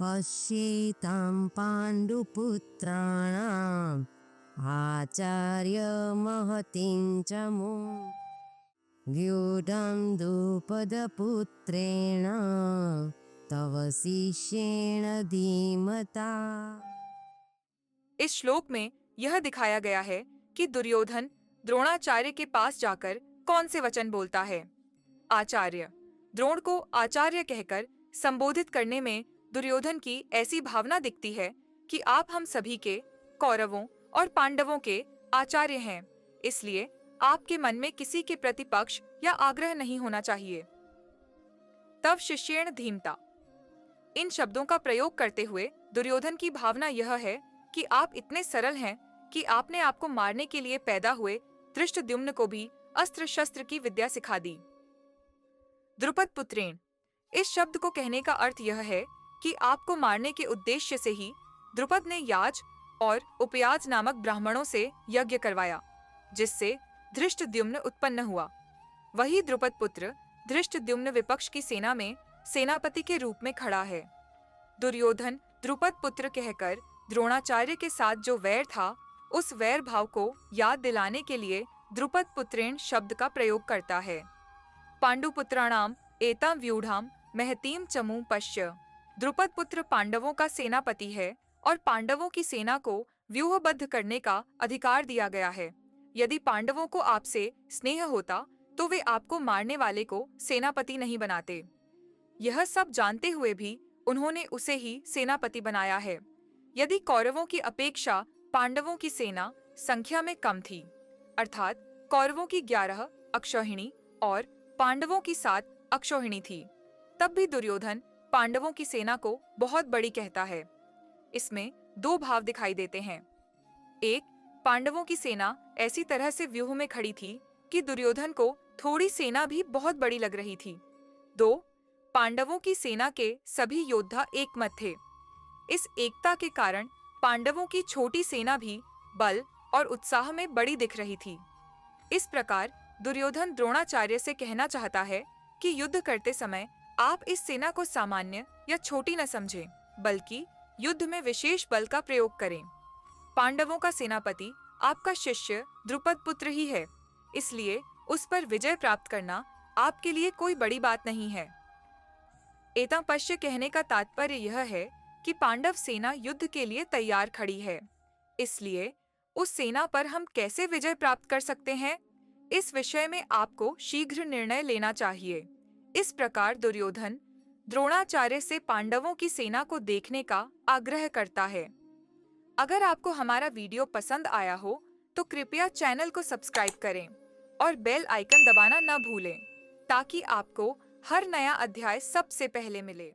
पश्येतां पाण्डुपुत्राणाम् आचार्यमहतीं च मुं व्यूढं द्रुपदपुत्रेण तव शिष्येण धीमता। इस श्लोक में यह दिखाया गया है कि दुर्योधन द्रोणाचार्य के पास जाकर कौन से वचन बोलता है। आचार्य। द्रोण को आचार्य कहकर संबोधित करने में दुर्योधन की ऐसी भावना दिखती है कि आप हम सभी के, कौरवों और पांडवों के आचार्य हैं, इसलिए आपके मन में किसी के प्रति पक्ष या आग्रह नहीं होना चाहिए। तव शिष्येण धीमता। इन शब्दों का प्रयोग करते हुए दुर्योधन की भावना यह है कि आप इतने सरल हैं कि आपने आपको मारने के लिए पैदा हुए धृष्टद्युम्न को भी अस्त्र शस्त्र की विद्या सिखा दी। द्रुपद पुत्रेण। इस शब्द को कहने का अर्थ यह है कि आपको मारने के उद्देश्य से ही द्रुपद ने याज और उपयाज नामक ब्राह्मणों से यज्ञ करवाया, जिससे धृष्टद्युम्न उत्पन्न हुआ। वही द्रुपद पुत्र धृष्टद्युम्न विपक्ष की सेना में सेनापति के रूप में खड़ा है। दुर्योधन द्रुपद पुत्र कहकर द्रोणाचार्य के साथ जो वैर था, उस वैर भाव को याद दिलाने के लिए द्रुपद पुत्रेण शब्द का प्रयोग करता है। पांडुपुत्राणाम एतां व्यूढ़ां महतीं चमू पश्य। द्रुपद पुत्र पांडवों का सेनापति है और पांडवों की सेना को व्यूहबद्ध करने का अधिकार दिया गया है। यदि पांडवों को आपसे स्नेह होता तो वे आपको मारने वाले को सेनापति नहीं बनाते। यह सब जानते हुए भी उन्होंने उसे ही सेनापति बनाया है। यदि कौरवों की अपेक्षा पांडवों की सेना संख्या में कम थी, अर्थात कौरवों की 11 अक्षौहिणी और पांडवों की 7 अक्षौहिणी थी, तब भी दुर्योधन पांडवों की सेना को बहुत बड़ी कहता है। इसमें दो भाव दिखाई देते हैं। एक, पांडवों की सेना ऐसी तरह से व्यूह में खड़ी थी कि दुर्योधन को थोड़ी सेना भी बहुत बड़ी लग रही थी। दो, पांडवों की सेना के सभी योद्धा एकमत थे। इस एकता के कारण पांडवों की छोटी सेना भी बल और उत्साह में बड़ी दिख रही थी। इस प्रकार दुर्योधन द्रोणाचार्य से कहना चाहता है कि युद्ध करते समय आप इस सेना को सामान्य या छोटी न समझें, बल्कि युद्ध में विशेष बल का प्रयोग करें। पांडवों का सेनापति आपका शिष्य द्रुपद पुत्र ही है, इसलिए उस पर विजय प्राप्त करना आपके लिए कोई बड़ी बात नहीं है। एतां पश्य कहने का तात्पर्य यह है कि पांडव सेना युद्ध के लिए तैयार खड़ी है, इसलिए उस सेना पर हम कैसे विजय प्राप्त कर सकते हैं, इस विषय में आपको शीघ्र निर्णय लेना चाहिए। इस प्रकार दुर्योधन द्रोणाचार्य से पांडवों की सेना को देखने का आग्रह करता है। अगर आपको हमारा वीडियो पसंद आया हो तो कृपया चैनल को सब्सक्राइब करें और बेल आइकन दबाना न भूलें, ताकि आपको हर नया अध्याय सबसे पहले मिले।